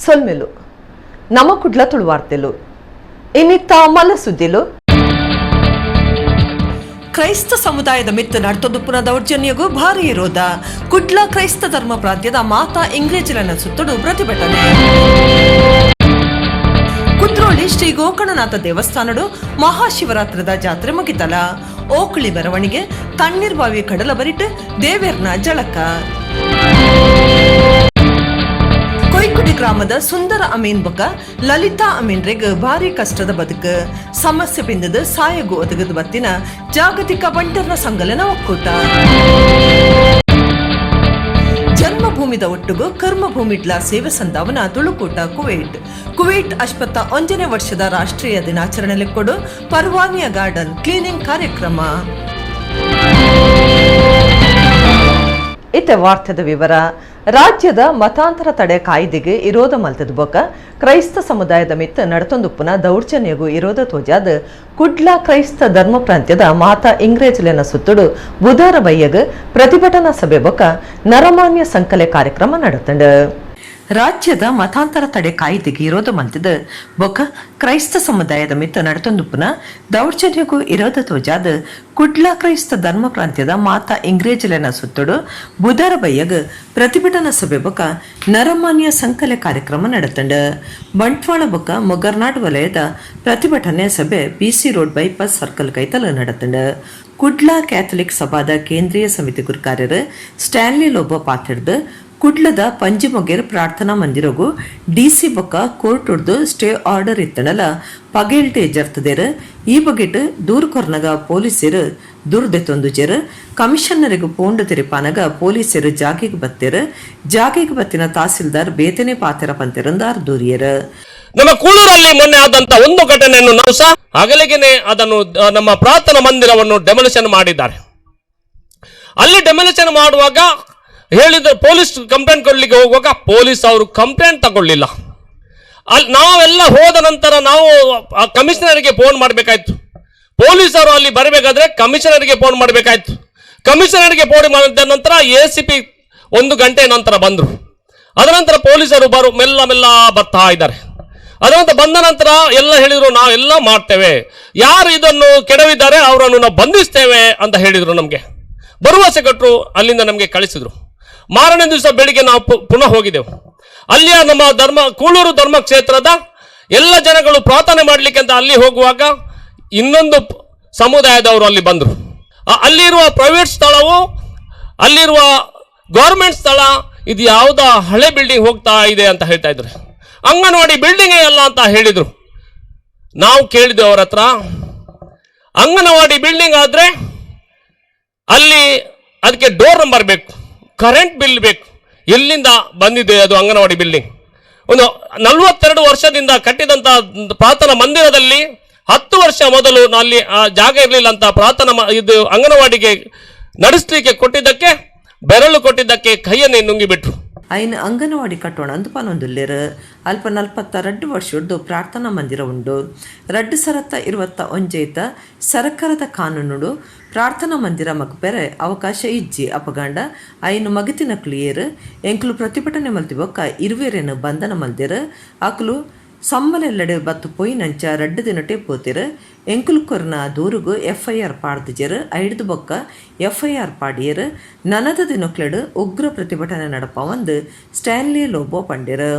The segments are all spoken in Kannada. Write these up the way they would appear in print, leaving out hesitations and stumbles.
ಸೊಲ್ಮೆಲು ನಮ್ಮ ಕುಡ್ಲ ತುಳುವಾರ್ತೆಲು ಇನ್ನಿತ್ತ ಮಲ್ಲ ಸುದ್ದಿಲು ಕ್ರೈಸ್ತ ಸಮುದಾಯದ ಮಿತ್ತ ನಡ್ತೊಂದುಪ್ಪುನ ದೌರ್ಜನ್ಯಗೂ ಭಾರಿ ವಿರೋಧ. ಕುಡ್ಲ ಕ್ರೈಸ್ತ ಧರ್ಮ ಪ್ರಾಂತ್ಯದ ಮಾತಾ ಇಂಗ್ರೇಜಿಲನ ಸುತ್ತಡು ಪ್ರತಿಭಟನೆ. ಕುದ್ರೋಳಿ ಶ್ರೀ ಗೋಕರ್ಣನಾಥ ದೇವಸ್ಥಾನಡು ಮಹಾಶಿವರಾತ್ರದ ಜಾತ್ರೆ ಮುಗಿತಲ. ಓಕಳಿ ಮೆರವಣಿಗೆ ತಣ್ಣೀರ್ಬಾವಿ ಕಡಲ ಬರಿಟ್ ದೇವೇರ್ನ ಜಳಕ. ಕೊಯ್ಕುಡಿ ಗ್ರಾಮದ ಸುಂದರ ಅಮೀನ್ ಬೊಕ ಲಲಿತಾ ಅಮೀನ್ರೆಗ್ ಭಾರಿ ಕಷ್ಟದ ಬದುಕು. ಸಮಸ್ಯೆ ಬಿಂದದ ಸಾಯಗು ಒದಗದು ಬತ್ತಿನ ಜಾಗತಿಕ ಬಂಟರ್ನ ಸಂಗಲನ ಒಕ್ಕೂಟ. ಜನ್ಮಭೂಮಿದ ಒಟ್ಟುಗು ಕರ್ಮಭೂಮಿಡ್ಲ ಸೇವೆ ಸಂದಾವನ ತುಳುಕೂಟ ಕುವೈಟ್ ಅಶ್ಪತ್ತ 1ನೇ ವರ್ಷದ ರಾಷ್ಟ್ರೀಯ ದಿನಾಚರಣೆ ಕೊಡು ಪರ್ವಾನಿಯ ಗಾರ್ಡನ್ ಕ್ಲೀನಿಂಗ್ ಕಾರ್ಯಕ್ರಮ. ಇತ್ತೆ ವಾರ್ತೆದ ವಿವರ. ರಾಜ್ಯದ ಮತಾಂತರ ತಡೆ ಕಾಯ್ದೆಗೆ ವಿರೋಧ ಮಲ್ತದ ಬೊಕ ಕ್ರೈಸ್ತ ಸಮುದಾಯದ ಮಿತ್ತ ನಡತೊಂದುಪ್ಪುನ ದೌರ್ಜನ್ಯಗೂ ವಿರೋಧ ತೋಜಾದ ಕುಡ್ಲ ಕ್ರೈಸ್ತ ಧರ್ಮ ಪ್ರಾಂತ್ಯದ ಮಾತಾ ಇಂಗ್ರೇಜಿಲೆನ ಸುತ್ತುಡು ಬುಧವಾರ ಬಯ್ಯಗ ಪ್ರತಿಭಟನಾ ಸಭೆ ಬೊಕ ನರಮಾನ್ಯ ಸಂಕಲೆ ಕಾರ್ಯಕ್ರಮ ನಡೆತಂಡ. ರಾಜ್ಯದ ಮತಾಂತರ ತಡೆ ಕಾಯ್ದೆಗೆ ವಿರೋಧ ಮಲ್ತಿದ ಬೊಕ ಕ್ರೈಸ್ತ ಸಮುದಾಯದ ಮಿತ್ತ ನಡತೊಂದುಪ್ಪುನ ದೌರ್ಜನ್ಯಗೂ ವಿರೋಧ ತೋಜಾದ ಕುಡ್ಲ ಕ್ರೈಸ್ತ ಧರ್ಮ ಪ್ರಾಂತ್ಯದ ಮಾತಾ ಇಂಗ್ರೇಜಿಲೆನ ಸುತ್ತುಡು ಬುಧವಾರ ಬಯ್ಯಗ ಪ್ರತಿಭಟನಾ ಸಭೆ ಬೊಕ ನರಮಾನ್ಯ ಸಂಕಲೆ ಕಾರ್ಯಕ್ರಮ ನಡೆತಂಡ. ಬಂಟ್ವಾಳ ಬೊಕ ಮೊಗರ್ನಾಡ್ ವಲಯದ ಪ್ರತಿಭಟನೆ ಸಭೆ ಬಿಸಿ ರೋಡ್ ಬೈಪಾಸ್ ಸರ್ಕಲ್ ಕೈತಲ ನಡೆತಂಡ. ಕುಡ್ಲ ಕ್ಯಾಥಲಿಕ್ ಸಭಾದ ಕೇಂದ್ರೀಯ ಸಮಿತಿ ಗುರುಕಾರ್ಯರು ಸ್ಟ್ಯಾನ್ಲಿ ಲೋಬೋ ಪಾತಿಡ್ದು ಕುಡ್ಲದ ಪಂಜಿಮೊಗೆರ್ ಪ್ರಾರ್ಥನಾ ಮಂದಿರಗೂ ಡಿಸಿ ಬೊಕ್ಕ ಕೋರ್ಟ್ ಉಡ್ದು ಸ್ಟೇ ಆರ್ಡರ್ ಇತ್ತನಲ ಪಗೇಲ್ಟೆ ಜರ್ತದೇರ್. ಈ ಬಗೆಟ್ ದೂರ್ ಕೊರ್ನಗ ಪೊಲೀಸರು ದುರ್ದೆತ್ತೊಂದುಜೆರ್. ಕಮಿಷನರಿಗೂ ಪೋಂಡು ತಿರಿಪಾನಗ ಪೊಲೀಸರು ಜಾಗಿಗೆ ಬತ್ತೇರ್. ಜಾಗಿಗೆ ಬತ್ತಿನ ತಹಸೀಲ್ದಾರ್ ಬೇತನೆ ಪಾತೆರ ಪಂತೆರಂದಾರ್ ದೂರಿಯರ್. ನಮ್ಮ ಕೂಳೂರಲ್ಲಿ ಮೊನ್ನೆ ಆದಂತ ಒಂದು ಘಟನೆಯನ್ನು ನಾವು ಸಹ ಹಗಲಿಗೆನೆ ಅದನ್ನು ನಮ್ಮ ಪ್ರಾರ್ಥನಾ ಮಂದಿರವನ್ನು ಡೆಮೊಲಿಷನ್ ಮಾಡಿದ್ದಾರೆ. ಅಲ್ಲಿ ಡೆಮೊಲಿಷನ್ ಮಾಡುವಾಗ ಹೇಳಿದ ಪೊಲೀಸ್ ಕಂಪ್ಲೇಂಟ್ ಕೊಡ್ಲಿಕ್ಕೆ ಹೋಗುವಾಗ ಪೊಲೀಸ್ ಅವರು ಕಂಪ್ಲೇಂಟ್ ತಗೊಳ್ಳಿಲ್ಲ. ಅಲ್ಲಿ ನಾವೆಲ್ಲ ಹೋದ ನಂತರ ನಾವು ಕಮಿಷನರ್ಗೆ ಫೋನ್ ಮಾಡಬೇಕಾಯ್ತು. ಪೊಲೀಸರು ಅಲ್ಲಿ ಬರಬೇಕಾದ್ರೆ ಕಮಿಷನರ್ಗೆ ಫೋನ್ ಮಾಡಬೇಕಾಯ್ತು. ಕಮಿಷನರ್ಗೆ ಫೋನ್ ಮಾಡಿದ ನಂತರ ACP 1 ಗಂಟೆ ನಂತರ ಬಂದರು. ಅದನಂತರ ಪೊಲೀಸರು ಮೆಲ್ಲ ಬರ್ತಾ ಇದ್ದಾರೆ. ಅದನಂತರ ಬಂದ ನಂತರ ಎಲ್ಲ ಹೇಳಿದ್ರು ನಾವೆಲ್ಲ ಮಾಡ್ತೇವೆ, ಯಾರು ಇದನ್ನು ಕೆಡವಿದ್ದಾರೆ ಅವರನ್ನು ನಾವು ಬಂಧಿಸ್ತೇವೆ ಅಂತ ಹೇಳಿದ್ರು. ನಮಗೆ ಭರವಸೆ ಕೊಟ್ಟರು, ಅಲ್ಲಿಂದ ನಮಗೆ ಕಳಿಸಿದ್ರು. ಮಾರನೇ ದಿವಸ ಬೆಳಿಗ್ಗೆ ನಾವು ಪುನಃ ಹೋಗಿದ್ದೆವು. ಅಲ್ಲಿಯ ನಮ್ಮ ಕೂಳೂರು ಧರ್ಮ ಕ್ಷೇತ್ರದ ಎಲ್ಲ ಜನಗಳು ಪ್ರಾರ್ಥನೆ ಮಾಡಲಿಕ್ಕೆ ಅಂತ ಅಲ್ಲಿ ಹೋಗುವಾಗ ಇನ್ನೊಂದು ಸಮುದಾಯದವರು ಅಲ್ಲಿ ಬಂದರು. ಅಲ್ಲಿರುವ ಪ್ರೈವೇಟ್ ಸ್ಥಳವು ಅಲ್ಲಿರುವ ಗೌರ್ಮೆಂಟ್ ಸ್ಥಳ ಇದು ಯಾವುದ ಹಳೆ ಬಿಲ್ಡಿಂಗ್ ಹೋಗ್ತಾ ಇದೆ ಅಂತ ಹೇಳ್ತಾ ಇದ್ರು. ಅಂಗನವಾಡಿ ಬಿಲ್ಡಿಂಗೇ ಅಲ್ಲ ಅಂತ ಹೇಳಿದ್ರು. ನಾವು ಕೇಳಿದ್ವಿ ಅವರ ಹತ್ರ, ಅಂಗನವಾಡಿ ಬಿಲ್ಡಿಂಗ್ ಆದ್ರೆ ಅಲ್ಲಿ ಅದಕ್ಕೆ ಡೋರ್ ನಂಬರ್ ಬೇಕು, ಕರೆಂಟ್ ಬಿಲ್ ಬೇಕು. ಎಲ್ಲಿಂದ ಬಂದಿದೆ ಅದು ಅಂಗನವಾಡಿ ಬಿಲ್ಡಿಂಗ್? ಒಂದು 42 ವರ್ಷದಿಂದ ಕಟ್ಟಿದಂತ ಪ್ರಾರ್ಥನಾ ಮಂದಿರದಲ್ಲಿ 10 ವರ್ಷ ಮೊದಲು ಅಲ್ಲಿ ಜಾಗ ಇರಲಿಲ್ಲ ಅಂತ ಪ್ರಾರ್ಥನಾ ಇದು ಅಂಗನವಾಡಿಗೆ ನಡೆಸಲಿಕ್ಕೆ ಕೊಟ್ಟಿದ್ದಕ್ಕೆ, ಬೆರಳು ಕೊಟ್ಟಿದ್ದಕ್ಕೆ ಕೈಯನ್ನೇ ನುಂಗಿಬಿಟ್ರು. ಐನ್ ಅಂಗನವಾಡಿ ಕಟ್ಟೋಣ ಅಂದುಪಾನೊಂದುಲ್ಲೇರು. ಅಲ್ಪ 42 ವರ್ಷದ್ದು ಪ್ರಾರ್ಥನಾ ಮಂದಿರ ಉಂಡು. 2021 ಸರ್ಕಾರದ ಕಾನೂನುಡು ಪ್ರಾರ್ಥನಾ ಮಂದಿರ ಮಗಪೆರೆ ಅವಕಾಶ ಇಜ್ಜಿ ಅಪಗಾಂಡ ಐನು ಮಗತಿನ ಕ್ಲಿಯರ್ ಎಂಕ್ಲು ಪ್ರತಿಭಟನೆ ಮಲ್ತಿಬೊಕ್ಕ ಇರುವೇರೇನು ಬಂಧನ ಮಲ್ದೇರು. ಆಕಲು ಸಮ್ಮಲೆಲ್ಲಡೆ ಬತ್ತು ಪೊಯ್ನಂಚ 2 ದಿನಟೆ ಪೋತಿರು. ಎಂಕುಲು ಕೊರ್ನ ದೂರುಗು FIR ಪಾಡ್ದಿಜರು. ಐಡ್ದು ಬೊಕ್ಕ FIR ಪಾಡಿಯರು. ನನದ ದಿನಕ್ಲೆಡು ಉಗ್ರ ಪ್ರತಿಭಟನೆ ನಡಪವಂದು ಸ್ಟ್ಯಾನ್ಲಿ ಲೋಬೋ ಪಂಡ್ಯರು.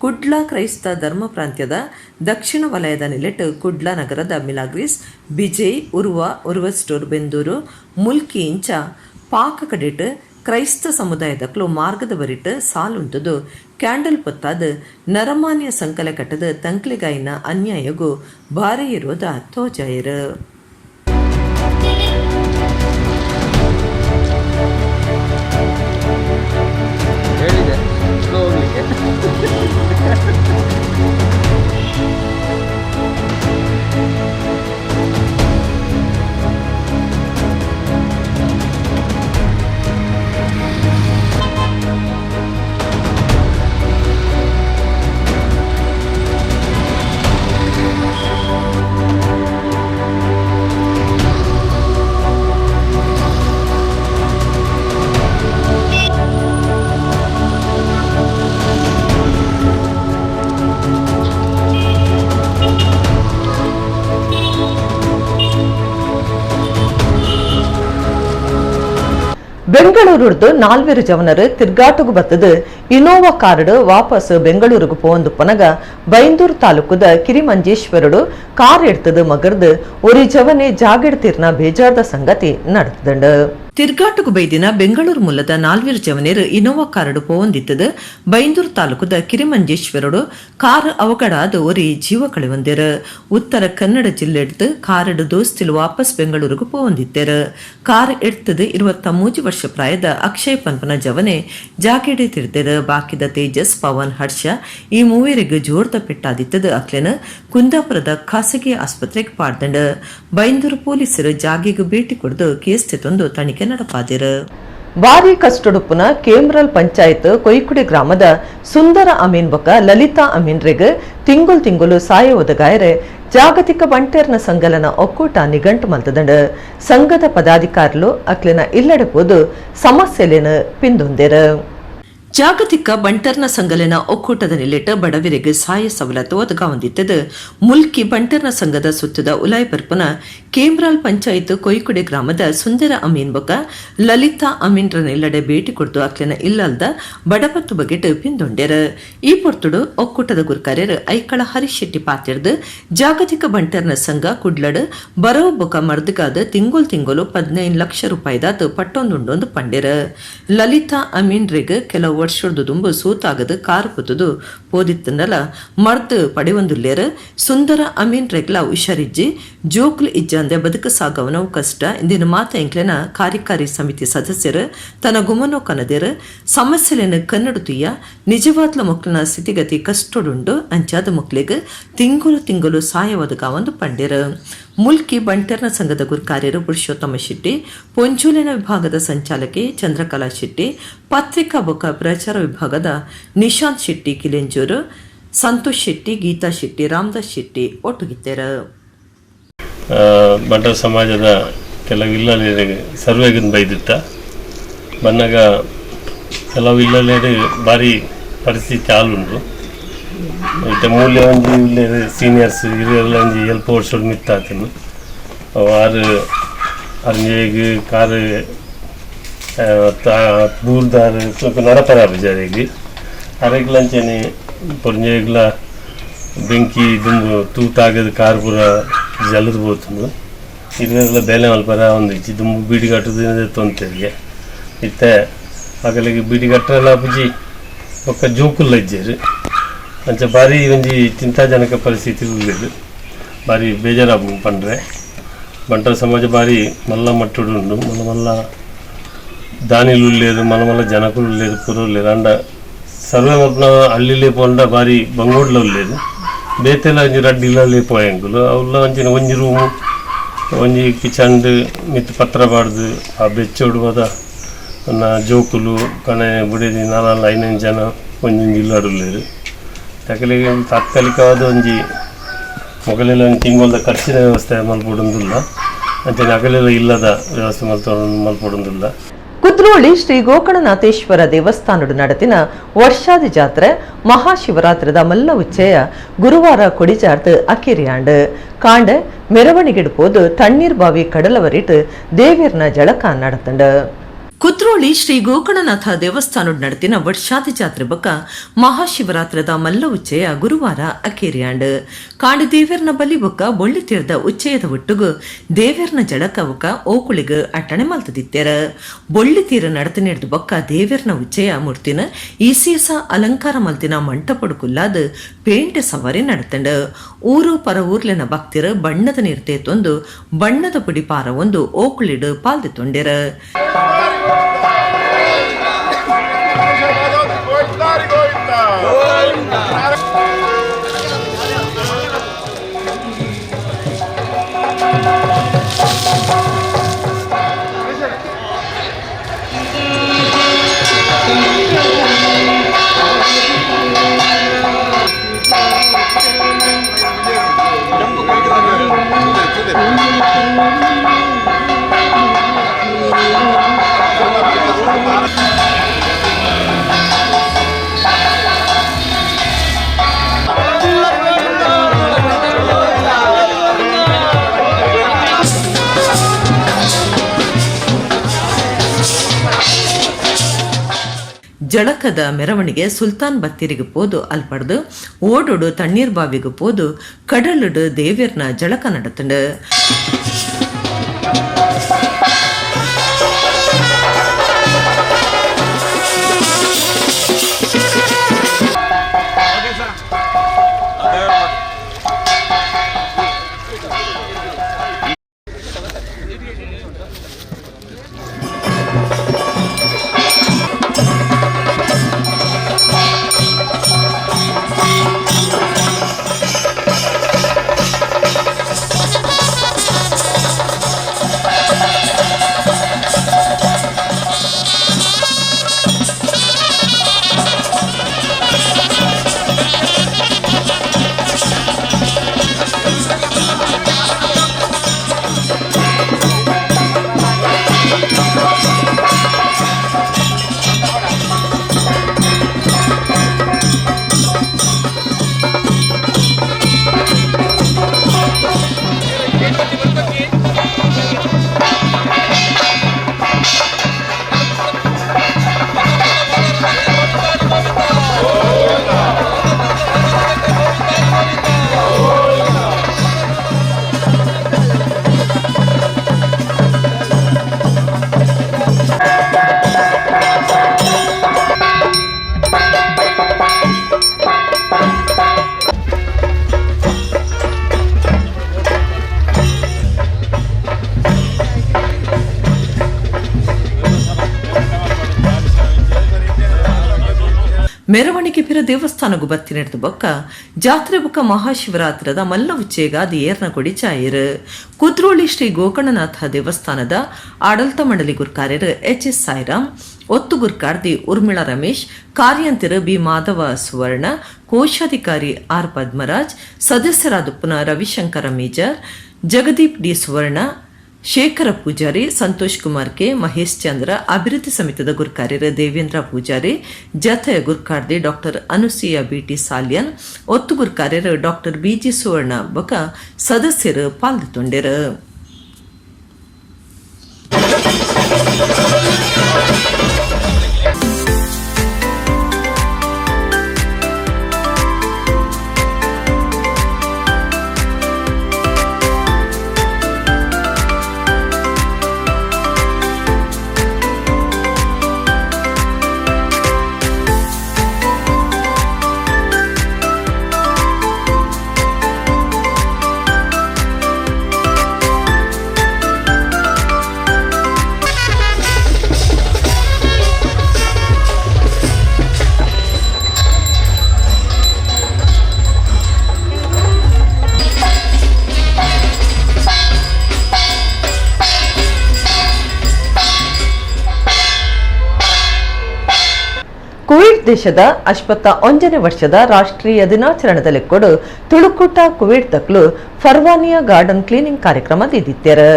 ಕುಡ್ಲ ಕ್ರೈಸ್ತ ಧರ್ಮ ಪ್ರಾಂತ್ಯದ ದಕ್ಷಿಣ ವಲಯದ ನಿಲೆಟ್ ಕುಡ್ಲ ನಗರದ ಮಿಲಾಗ್ರಿಸ್, ಬಿಜಯ್, ಉರ್ವ ಸ್ಟೋರ್, ಬೆಂದೂರು, ಮುಲ್ಕಿ ಇಂಚ ಪಾಕ ಕಡೆಟ್ ಕ್ರೈಸ್ತ ಸಮುದಾಯದಕ್ಲು ಮಾರ್ಗದ ಬರಿಟ್ ಸಾಲುಂಟದು ಕ್ಯಾಂಡಲ್ ಪೊತ್ತಾದ ನರಮಾನ್ಯ ಸಂಕಲೆ ಕಟ್ಟದ ತಂಕ್ಲಿಗಾಯಿನ ಅನ್ಯಾಯಗೂ ಭಾರಿ ವಿರೋಧ ತೋಜಾಯರು. ಬೆಂಗಳೂರುರ್ದು 4 ಜವನರು ತಿರ್ಗಾಟುಗು ಬತ್ತದು ಇನೋವಾ ಕಾರಡು ವಾಪಸ್ ಬೆಂಗಳೂರುಗು ಪೋಂದು ಪನಗ ಬೈಂದೂರು ತಾಲೂಕುದ ಕಿರಿಮಂಜೇಶ್ವರಡು ಕಾರ್ ಎಡ್ತದು ಮಗರ್ದು ಒರಿ ಜವನೆ ಜಾಗೆಡ್ತಿರ್ನ ಬೇಜಾರ್ದ ಸಂಗತಿ ನಡೆತದಂಡು. ತಿರ್ಗಾಟುಗು ಬೈದಿನ ಬೆಂಗಳೂರು ಮೂಲದ 4 ಜವನೇರು ಇನೋವಾ ಕಾರಡು ಪೋವಂದಿತ್ತದು ಬೈಂದೂರು ತಾಲೂಕುದ ಕಿರಿಮಂಜೇಶ್ವರಡು ಕಾರ್ ಅವಘಡಾದ ಒರಿ ಜೀವ ಕಳೆವಂದೇರು. ಉತ್ತರ ಕನ್ನಡ ಜಿಲ್ಲೆ ಎಡ್ದು ಕಾರಡು ದೋಸ್ತಿಲು ವಾಪಸ್ ಬೆಂಗಳೂರುಗು ಪೋವಂದಿತ್ತೇರು. ಕಾರ್ ಎಡ್ತದು 23 ವರ್ಷ ಪ್ರಾಯದ ಅಕ್ಷಯ್ ಪನ್ಪನ ಜವನೆ ಜಾಗೆಡೆ ತಿರ್ದೇರು. ಬಾಕಿದ ತೇಜಸ್, ಪವನ್, ಹರ್ಷ ಈ ಮೂವರಿಗೆ ಜೋರ್ದ ಪೆಟ್ಟಾದಿತ್ತದು ಅಕ್ಲೆನ ಕುಂದಾಪುರದ ಖಾಸಗಿ ಆಸ್ಪತ್ರೆಗೆ ಪಾಡ್ದಂಡು. ಬೈಂದೂರು ಪೊಲೀಸರು ಜಾಗೆಗೆ ಭೇಟಿ ಕೊಡ್ದು ಕೇಸ್ ತೆತ್ತೊಂದು ತನಿಖೆ ನಡಪಾದಿರು. ಬಾರಿ ಕಷ್ಟೊಡುಪುನ ಕೇಮ್ರಲ್ ಪಂಚಾಯತ್ ಕೊಯ್ಕುಡಿ ಗ್ರಾಮದ ಸುಂದರ ಅಮೀನ್ ಬೊಕ ಲಲಿತಾ ಅಮೀನ್ರೆಗ್ ತಿಂಗುಲು ಸಾಯ ಒದಗಾಯರೆ ಜಾಗತಿಕ ಬಂಟೇರ್ನ ಸಂಗಲನ ಒಕ್ಕೂಟ ನಿಘಂಟು ಮಲ್ತದಂಡು. ಸಂಘದ ಪದಾಧಿಕಾರಿಗಳು ಅಕ್ಲೆನ ಇಲ್ಲಡೆ ಪೋದು ಸಮಸ್ಯೆಲೇನು ಪಿಂದೊಂದೇರು. ಜಾಗತಿಕ ಬಂಟರ್ನ ಸಂಗಲನ ಒಕ್ಕೂಟದ ನಿಲೆಟ ಬಡವರಿಗೆ ಸಹಾಯ ಸವಲತ್ತು ಒದಗಾವಂದಿತ್ತದು. ಮುಲ್ಕಿ ಬಂಟರ್ನ ಸಂಘದ ಸುತ್ತದ ಉಲಾಯ್ ಬರ್ಪನ ಕೇಮ್ರಾಲ್ ಪಂಚಾಯತ್ ಕೊಯ್ಕುಡೆ ಗ್ರಾಮದ ಸುಂದರ ಅಮೀನ್ ಬೊಕ ಲಲಿತಾ ಅಮೀನ್ರ ನಿಲ್ಲಡೆ ಭೇಟಿ ಕೊಡ್ತು ಅಕ್ಲೆನ ಇಲ್ಲಲ್ದ ಬಡಪತ್ತು ಬಗೆಟ್ ಪಿಂದೊಂಡ್ಯರ. ಈ ಪೊರ್ತುಡು ಒಕ್ಕೂಟದ ಗುರ್ಕಾರ್ಯರು ಐಕಳ ಹರೀಶ್ ಶೆಟ್ಟಿ ಪಾತ್ಯರ್ದು ಜಾಗತಿಕ ಬಂಟರ್ನ ಸಂಘ ಕುಡ್ಲಡ್ ಬರವ ಬೊಕ ಮರ್ದಗಾದ ತಿಂಗಳು 15 ಲಕ್ಷ ರೂಪಾಯಿದಾದ ಪಟ್ಟೊಂದುಂಡೊಂದು ಪಂಡ್ಯರ. ಲಲಿತಾ ಅಮೀನ್ರೆಗ್ ಕೆಲವು ವರ್ಷದ ದುಂಬು ಸೂತಾಗದು ಕಾರು ಪುತ್ತದು ಪೋದಿತ್ತಂದಲ ಮರ್ದು ಪಡೆಯೊಂದುಲ್ಲೇರು. ಸುಂದರ ಅಮೀನ್ ರೆಗ್ಲಾ ಹುಷಾರಿಜ್ಜಿ ಜೋಕ್ಲು ಇಜ್ಜಂದೆ ಬದುಕು ಸಾಗವನವು ಕಷ್ಟ ಇಂದಿನ ಮಾತ ಎಂಕ್ಲೆನ ಕಾರ್ಯಕಾರಿ ಸಮಿತಿ ಸದಸ್ಯರು ತನ್ನ ಗುಮನೋ ಕನದೇರು ಸಮಸ್ಯೆಲೇನು ಕನ್ನಡುತ್ತೀಯ ನಿಜವಾದ್ಲ ಮಕ್ಕಳನ ಸ್ಥಿತಿಗತಿ ಕಷ್ಟೊಡುಂಡು ಅಂಚಾದ ಮಕ್ಕಳಿಗೆ ತಿಂಗಳು ಸಹಾಯವಾದಗ ಒಂದು ಪಂಡ್ಯರು. ಮುಲ್ಕಿ ಬಂಟರ್ನ ಸಂಘದ ಗುರ್ಕಾರ್ಯರು ಪುರುಷೋತ್ತಮ ಶೆಟ್ಟಿ, ಪೊಂಚೂಲಿನ ವಿಭಾಗದ ಸಂಚಾಲಕಿ ಚಂದ್ರಕಲಾ ಶೆಟ್ಟಿ, ಪತ್ರಿಕಾ ಬೊಕ ಪ್ರಚಾರ ವಿಭಾಗದ ನಿಶಾಂತ್ ಶೆಟ್ಟಿ ಕಿಲೆಂಜೂರು, ಸಂತೋಷ್ ಶೆಟ್ಟಿ, ಗೀತಾ ಶೆಟ್ಟಿ, ರಾಮದಾಸ್ ಶೆಟ್ಟಿ ಒಟ್ಟುಗಿತ್ತೇರು. ಬಂಟರ ಸಮಾಜದ ಕೆಲವು ಇಲ್ಲಲೇರಿಗೆ ಸರ್ವೆಗಿಂದ ಬೈದಿತ್ತ ಬನ್ನಾಗ ಕೆಲವು ಇಲ್ಲಲೇರಿ ಭಾರಿ ಪರಿಸ್ಥಿತಿ ಹಾಲುಂಡು. ಮತ್ತೆ ಮೂಲೆ ಒಂಜಿ ಇಲ್ಲೇ ಸೀನಿಯರ್ಸ್ ಇವೆಲ್ಲ ಒಂಜಿ ಎಲ್ಪ ವರ್ಷ ಮಿತ್ತಾತನು ಆರು ಅರ್ಜೆಗ್ ಕಾರು ದೂರದಾರು ನಡಪರ ಜಾರಿಗೆ ಅರೆಗ್ಲಂಚನೆ ಪೊರ್ಜೆಗ್ಲ ಬೆಂಕಿ ದುಂಬು ತೂತಾಗದ ಕಾರು ಪೂರ ಜಲದ ಬೋತುಂಡು ಇವೆಲ್ಲ ಬೇಲೆ ಮಲ್ಪರ ಒಂದು ಇಚ್ಚಿ ದುಂಬು ಬೀಡಿ ಕಟ್ಟೋದ್ರಿಂದ ತೊಂತೆಗೆ ಇತ್ತೆ ಆಗಲಿಗೆ ಬೀಡಿ ಕಟ್ಟರೆಲ್ಲ ಬುಜಿ ಒಕ್ಕ ಜೋಕುಲ್ಲ ಇಜ್ಜೇರು ಅಂಚ ಭಾರಿ ಒಂಜಿ ಚಿಂತಾಜನಕ ಪರಿಸ್ಥಿತಿ ಉಳ್ಳೇದು. ಭಾರಿ ಬೇಜಾರಾಗ ಪಂಡ್ರೆ ಬಂಟರ ಸಮಾಜ ಭಾರಿ ಮಲ್ಲ ಮಟ್ಟುಡು ಉಂಡು. ಮಲ್ಲ ದಾನಿಲು ಉಳ್ಳೇದು, ಮಲ್ಲ ಜನಕುಲು ಉಳ್ಳೇದು, ಪೂರ ಉಳ್ಳೇದು ಅಂಡ ಸರ್ವೆ ಮಲ್ಪನ ಹಳ್ಳಿಲೇ ಪೋಂಡ ಭಾರಿ ಬಂಗೋಡ್ಲ ಉಳ್ಳೇದು. ಬೇತೆಲ್ಲ ಒಂಜಿ ರಡ್ಡಿಲ್ಲೇ ಪೋಯಂಕುಲು ಅವಲ್ಲ ಒಂಚಿನ ಒಂಜಿ ರೂಮು ಒಂಜಿ ಕಿಚಂಡ್ ಮಿತ್ ಪತ್ರ ಬಾಡ್ದು ಆ ಬೆಚ್ಚೋಡು ಹೋದ ಜೋಕುಲು ಕಣೆ ಬುಡೇದಿ 4-5 ಜನ ಒಂಜೊಂದು ಇಲ್ಲಾಡುಳ್ಳೇದು. ತಕಲಿಗೆ ತಾತ್ಕಾಲಿಕವಾದ ಒಂಜಿ ಮೊಗಲೆಲ್ಲ ಒಂದು ತಿಂಗಳದ ಖರ್ಚಿನ ವ್ಯವಸ್ಥೆ ಮಲ್ಪೊಡೊಂದಿಲ್ಲ ಅಂಚೆ ನಗಲೆಲ್ಲ ಇಲ್ಲದ ವ್ಯವಸ್ಥೆ ಮಲ್ಪೊಡೊಂದಿಲ್ಲ. ಕುದ್ರೋಳಿ ಶ್ರೀ ಗೋಕರ್ಣನಾಥೇಶ್ವರ ದೇವಸ್ಥಾನದ ನಡತಿನ ವರ್ಷಾದಿ ಜಾತ್ರೆ ಮಹಾಶಿವರಾತ್ರಿದ ಮಲ್ಲ ಉಚ್ಚಯ ಗುರುವಾರ ಕೊಡಿಜಾರ್ದು ಅಕಿರಿಯಾಂಡ್ ಕಾಂಡ ಮೆರವಣಿಗೆಡು ಪೋದು ತಣ್ಣೀರ್ ಬಾವಿ ಕಡಲವರಿಟ್ಟು ದೇವಿಯರ್ನ ಜಳಕ ನಡತಂಡ. ಕುದ್ರೋಳಿ ಶ್ರೀ ಗೋಕರ್ಣನಾಥ ದೇವಸ್ಥಾನದ ನಡತಿನ ವರ್ಷಾದಿ ಜಾತ್ರೆ ಬೊಕ ಮಹಾಶಿವರಾತ್ರದ ಮಲ್ಲ ಉಚ್ಚಯ ಗುರುವಾರ ಅಕೇರಿಯಾಂಡ್ ಕಾಂಡ ದೇವೇರ್ನ ಬಲಿ ಬೊಕ ಬೊಳ್ಳಿ ತೀರ್ದ ಉಚ್ಚಯದ ಒಟ್ಟುಗು ದೇವೇರ್ನ ಜಳಕ ಬೊಕ ಓಕುಳಿಗ ಅಟ್ಟಣೆ ಮಲ್ತದಿತ್ತೇರ. ಬೊಳ್ಳಿ ತೀರ ನಡತೆ ನಡೆದು ಬೊಕ್ಕ ದೇವೇರ್ನ ಉಚ್ಚಯ ಮೂರ್ತಿನ ಈಸಿಯಸ ಅಲಂಕಾರ ಮಲ್ತಿನ ಮಂಟಪಡು ಕುಲ್ಲಾದ ಪೇಂಟ್ ಸವಾರಿ ನಡತಂಡ. ಊರು ಪರ ಊರ್ಲೆನ ಭಕ್ತಿರ ಬಣ್ಣದ ನೀರ್ತೆ ತೊಂದು ಬಣ್ಣದ ಪುಡಿ ಪಾರ ಒಂದು ಓಕುಳಿಡು ಪಾಲ್ದೆ ತೊಂಡೆರ. ಜಳಕದ ಮೆರವಣಿಗೆ ಸುಲ್ತಾನ್ ಬತ್ತೇರಿಗೆ ಪೋದು ಅಲ್ಪಡ್ದು ಓಡೋಡು ತಣ್ಣೀರ್ ಬಾವಿಗೆ ಪೋದು ಕಡಲುಡು ದೇವ್ಯರ್ನ ಜಳಕ நடத்துண்டு. ಮೆರವಣಿಗೆ ಪಿರ ದೇವಸ್ಥಾನಗೂ ಬತ್ತಿ ನಡೆದ ಬೊಕ್ಕ ಜಾತ್ರೆ ಬೊಕ್ಕ ಮಹಾಶಿವರಾತ್ರದ ಮಲ್ಲ ಉಚ್ಚೇಗಾದ ಏರ್ನ ಕೊಡಿ ಚಾಯಿರು ಕುದ್ರೋಳಿ ಶ್ರೀ ಗೋಕರ್ಣನಾಥ ದೇವಸ್ಥಾನದ ಆಡಳಿತ ಮಂಡಳಿ ಗುರ್ಕಾರ್ಯರು ಎಚ್.ಎಸ್. ಸಾಯಿರಾಮ್, ಒತ್ತು ಗುರ್ಕಾರ್ದಿ ಉರ್ಮಿಳಾ ರಮೇಶ್, ಕಾರ್ಯಂತಿರು ಬಿ ಮಾಧವ ಸುವರ್ಣ, ಕೋಶಾಧಿಕಾರಿ ಆರ್ ಪದ್ಮರಾಜ್, ಸದಸ್ಯರಾದ ರವಿಶಂಕರ ಮೇಜರ್, ಜಗದೀಪ್ ಡಿ ಸುವರ್ಣ, ಶೇಖರ ಪೂಜಾರಿ, ಸಂತೋಷ್ ಕುಮಾರ್ ಕೆ, ಮಹೇಶ್ ಚಂದ್ರ, ಅಭಿವೃದ್ಧಿ ಸಮಿತಿದ ಗುರ್ಕಾರ್ಯರು ದೇವೇಂದ್ರ ಪೂಜಾರಿ, ಜತೆಯ ಗುರ್ಕಾರ್ದಿ ಡಾಕ್ಟರ್ ಅನುಸೂಯ ಬಿಟಿ ಸಾಲ್ಯನ್, ಒತ್ತು ಗುರ್ಕಾರ್ಯರು ಡಾಕ್ಟರ್ ಬಿಜಿ ಸುವರ್ಣ ಬೊಕ ಸದಸ್ಯರು ಪಾಲ್ಗೊಂಡಿರು. ಕುವೈಟ್ ದೇಶದ 51ನೇ ವರ್ಷದ ರಾಷ್ಟ್ರೀಯ ದಿನಾಚರಣೆದಲ್ಲಿ ಕೊಡು ತುಳುಕೂಟ ಕುವೈಟ್ ತಕ್ಲು ಫರ್ವಾನಿಯಾ ಗಾರ್ಡನ್ ಕ್ಲೀನಿಂಗ್ ಕಾರ್ಯಕ್ರಮ ದಿದ್ದಿತ್ಯರು.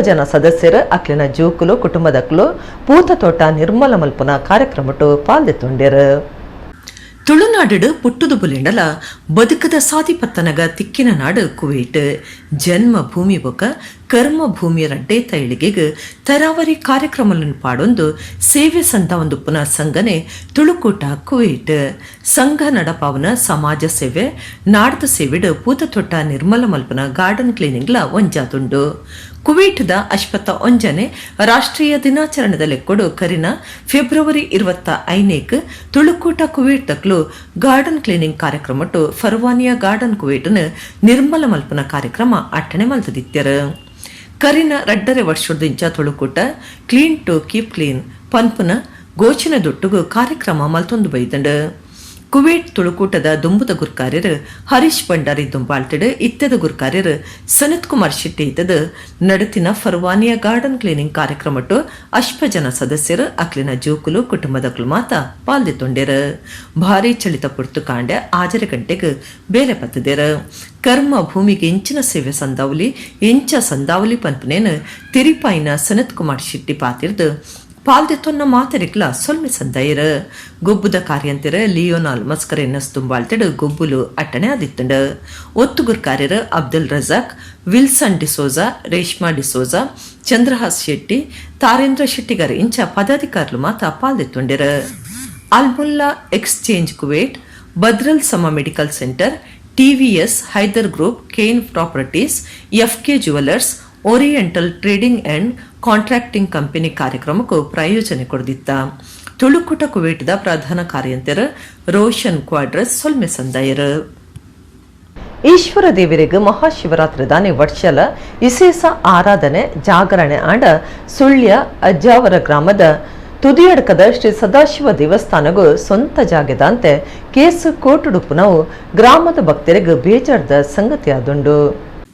ಜನ ಸದಸ್ಯರು ಅಕ್ಲಿನ ಜೂಕುಲು ಕುಟುಂಬದಕ್ಲು ಪೂತ ತೋಟ ನಿರ್ಮಲ ಮಲ್ಪನ ಕಾರ್ಯಕ್ರಮಟು ಪಾಲ್ದೆತ್ತೊಂಡ್ಯರು. ತುಳುನಾಡು ಪುಟ್ಟುದು ಬುಲಿಂಡಲ ಬದುಕದ ಸಾಧಿಪತ್ತನಗ ತಿಕ್ಕಿನ ನಾಡು ಕುವೈಟ್. ಜನ್ಮ ಭೂಮಿ ಬೊಕ ಕರ್ಮ ಭೂಮಿಯ ರಡ್ಡೇತ ಇಳಿಗೆಗ್ ತರಾವರಿ ಕಾರ್ಯಕ್ರಮಗಳನ್ನು ಪಾಡೊಂದು ಸೇವೆ ಸಂತ ಒಂದು ಪುನಃ ಸಂಘನೆ ತುಳುಕೂಟ ಕುವೈಟ್. ಸಂಘ ನಡಪಾವನ ಸಮಾಜ ಸೇವೆ ನಾಡ್ದ ಸೇವೆಡು ಪೂತ ತೊಟ್ಟ ನಿರ್ಮಲ ಮಲ್ಪನ ಗಾರ್ಡನ್ ಕ್ಲೀನಿಂಗ್ಲ ಒಂಜಾದುಂಡು. ಕುವೈಟ್ದ 51ನೇ ರಾಷ್ಟ್ರೀಯ ದಿನಾಚರಣೆದಲ್ಲಿ ಕೊಡು ಕರಿನ ಫೆಬ್ರವರಿ 25 ತುಳುಕೂಟ ಕುವೈಟ್ ತಕ್ಲು ಗಾರ್ಡನ್ ಕ್ಲೀನಿಂಗ್ ಕಾರ್ಯಕ್ರಮಟ್ಟು ಫರ್ವಾನಿಯಾ ಗಾರ್ಡನ್ ಕುವೈಟ್ನ ನಿರ್ಮಲ ಮಲ್ಪನ ಕಾರ್ಯಕ್ರಮ ಅಟ್ಟಣೆ ಮಲ್ತದಿತ್ಯರು. ಕರಿನ 2.5 ವರ್ಷದಿಂಚ Tulukoota clean to keep clean ಪನ್ಪುನ ಗೋಚಿನ ದೊಟ್ಟುಗು ಕಾರ್ಯಕ್ರಮ ಮಲ್ತೊಂದು ಬೈದಂಡು. ಕುವೈಟ್ ತುಳುಕೂಟದ ದುಂಬುದ ಗುರ್ಕಾರ್ಯರು ಹರೀಶ್ ಭಂಡಾರಿ ದುಂಬಾಳ್ತಿಡು ಇತ್ಯದ ಗುರ್ಕಾರ್ಯರು ಸನತ್ ಕುಮಾರ್ ಶೆಟ್ಟಿ ಇದ್ದದು ನಡತಿನ ಫರ್ವಾನಿಯಾ ಗಾರ್ಡನ್ ಕ್ಲೀನಿಂಗ್ ಕಾರ್ಯಕ್ರಮಟ್ಟು ಜನ ಸದಸ್ಯರು ಅಕ್ಲಿನ ಜೋಕುಲು ಕುಟುಂಬದಕ್ಲು ಮಾತ ಪಾಲ್ದೆತ್ತೊಂಡ್ಯರು. ಭಾರಿ ಚಳಿತ ಪುರ್ತು ಕಾಂಡೆ 6 ಗಂಟೆಗೆ ಬೇಲೆ ಪತ್ತದೇರು. ಕರ್ಮ ಭೂಮಿಗೆ ಎಂಚಿನ ಸೇವೆ ಸಂದಾವಲಿ ಎಂಚ ಸಂದಾವಲಿ ಪಂಪನೇನು ತಿರಿಪಾಯಿನ ಸನತ್ ಕುಮಾರ್ ಶೆಟ್ಟಿ ಪಾತಿರ್ದು ಪಾಲ್ದೆತ್ತೊನ್ನ ಮಾತರಿಕ್ಲ ಸೊಲ್ಮೆ ಸಂದಾಯರು. ಗೊಬ್ಬುದ ಕಾರ್ಯಂತಿರ ಲಿಯೋನಾಲ್ ಮಸ್ಕರ್ ಎನ್ನಸ್ ತುಂಬಾಳ್ತಿಡು ಗೊಬ್ಬುಲು ಅಟ್ಟಣೆ ಆದಿತ್ತಂಡು. ಒತ್ತುಗುರ್ ಕಾರ್ಯರು ಅಬ್ದುಲ್ ರಜಾಕ್, ವಿಲ್ಸನ್ ಡಿಸೋಜಾ, ರೇಷ್ಮಾ ಡಿಸೋಜಾ, ಚಂದ್ರಹಾಸ್ ಶೆಟ್ಟಿ, ತಾರೇಂದ್ರ ಶೆಟ್ಟಿಗರ್ ಇಂಚ ಪದಾಧಿಕಾರುಲು ಮಾತ ಪಾಲ್ದೆತ್ತೊಂಡಿರು. Almulla exchange Kuwait, Badr Al Samaa medical centre, TVS, Haider group, Kane properties, FK jewellers, oriental trading and contracting company ಕಾರ್ಯಕ್ರಮಕ್ಕೂ ಪ್ರಾಯೋಜನೆ ಕೊಡದಿತ್ತ. ತುಳುಕುಟ ಕುವೇಟ್ದ ಪ್ರಧಾನ ಕಾರ್ಯಂತರ ರೋಷನ್ ಕ್ವಾಡ್ರಸ್ ಸೊಲ್ಮೆ ಸಂದಾಯರು. ಈಶ್ವರ ದೇವರಿಗೆ ಮಹಾಶಿವರಾತ್ರಿ ದಾನಿ ವರ್ಷಲ ವಿಶೇಷ ಆರಾಧನೆ ಜಾಗರಣೆ ಆಂಡ ಸುಳ್ಯ ಅಜ್ಜಾವರ ಗ್ರಾಮದ ತುದಿಯಡ್ಕದ ಶ್ರೀ ಸದಾಶಿವ ದೇವಸ್ಥಾನಗೂ ಸ್ವಂತ ಜಾಗದಂತೆ ಕೇಸು ಕೋಟುಡುಪುನವು ಗ್ರಾಮದ ಭಕ್ತರಿಗೆ ಬೇಜಾರದ ಸಂಗತಿಯಾದುಂಡು.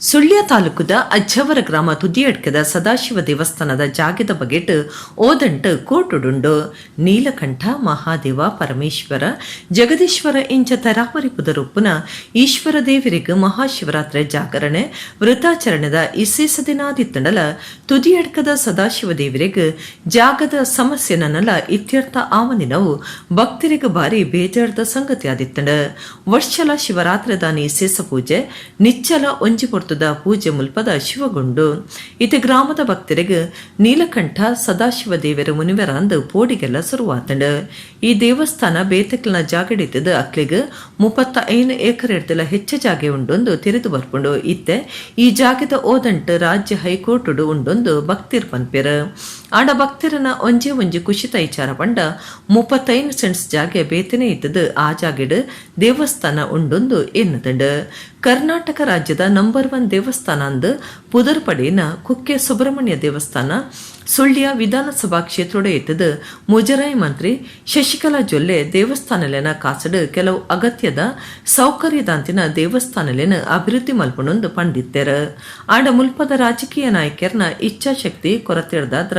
ಸುಳ್ಯ ತಾಲೂಕುದ ಅಜ್ಜವರ ಗ್ರಾಮ ತುದಿಯಡ್ಕದ ಸದಾಶಿವ ದೇವಸ್ಥಾನದ ಜಾಗದ ಬಗೆಟ್ ಓದಂಟ್ ಕೋಟುಡುಂಡು. ನೀಲಕಂಠ, ಮಹಾದೇವ, ಪರಮೇಶ್ವರ, ಜಗದೀಶ್ವರ ಇಂಚ ತರಾವರಿ ಪುದರುಪ್ಪುನ ಈಶ್ವರ ದೇವರಿಗೆ ಮಹಾಶಿವರಾತ್ರಿ ಜಾಗರಣೆ ವೃತಾಚರಣೆದ ವಿಶೇಷ ದಿನಾದಿತ್ತಂಡಲ ತುದಿಯಡ್ಕದ ಸದಾಶಿವ ದೇವರಿಗೆ ಜಾಗದ ಸಮಸ್ಯೆ ನನ್ನಲ ಇತ್ಯರ್ಥ ಆವನಿನವು ಭಕ್ತರಿಗೆ ಬಾರಿ ಬೇಜಾರದ ಸಂಗತಿ ಆದಿತ್ತಂಡ. ವರ್ಷಲ ಶಿವರಾತ್ರಿ ದಾನಿ ವಿಶೇಷ ಪೂಜೆ ನಿಚ್ಚಲ ಒಂಜಿ ಪೂಜೆ ಮುಲ್ಪದ ಶಿವಗೊಂಡು ಇತ ಗ್ರಾಮದ ಭಕ್ತರಿಗೆ ನೀಲಕಂಠ ಸದಾಶಿವ ದೇವರ ಮುನಿವರ ಅಂದು ಪೋಡಿಗೆಲ್ಲ ಶುರುವಾತಂಡ. ಈ ದೇವಸ್ಥಾನ ಬೇತಕ್ಲನ ಜಾಗಡಿತದ ಅಕ್ಲಿಗೆ 35 ಏಕರ್ ಎಡ್ದಲ ಹೆಚ್ಚು ಜಾಗೆ ಉಂಡೊಂದು ತಿರಿದು ಬರ್ಪುಂಡು. ಇತ್ತೆ ಈ ಜಾಗದ ಓದಂಟ್ ರಾಜ್ಯ ಹೈಕೋರ್ಟ್ ಉಂಡೊಂದು ಭಕ್ತಿರ್ ಪನ್ಪೆರ್ ಆಡ ಭಕ್ತರನ ಒಂಜಿ ಕುಶಿತ ವಿಚಾರ ಪಂಡ 35 ಸೆಂಟ್ಸ್ ಜಾಗೆ ಬೇತನೆ ಇದ್ದದು ಆ ಜಾಗೆಡ್ ದೇವಸ್ಥಾನ ಉಂಡೊಂದು ಎನ್ನದಂಡ. ಕರ್ನಾಟಕ ರಾಜ್ಯದ ನಂಬರ್ 1 ದೇವಸ್ಥಾನ ಅಂದು ಪುದರ್ಪಡಿನ ಕುಕ್ಕೆ ಸುಬ್ರಹ್ಮಣ್ಯ ದೇವಸ್ಥಾನ ಸುಳ್ಯ ವಿಧಾನಸಭಾ ಕ್ಷೇತ್ರೋಡ ಎತ್ತದ ಮುಜರಾಯಿ ಮಂತ್ರಿ ಶಶಿಕಲಾ ಜೊಲ್ಲೆ ದೇವಸ್ಥಾನಲೆನ ಕಾಸಡ್ ಕೆಲವು ಅಗತ್ಯದ ಸೌಕರ್ಯದಾಂತಿನ ದೇವಸ್ಥಾನಲೆನ ಅಭಿವೃದ್ಧಿ ಮಲ್ಪುಣೊಂದು ಪಂಡಿತ್ತೆರ್. ಆಡ ಮುಲ್ಪದ ರಾಜಕೀಯ ನಾಯಕರ್ನ ಇಚ್ಛಾಶಕ್ತಿ ಕೊರತೆಡ್ದಾದ್ರ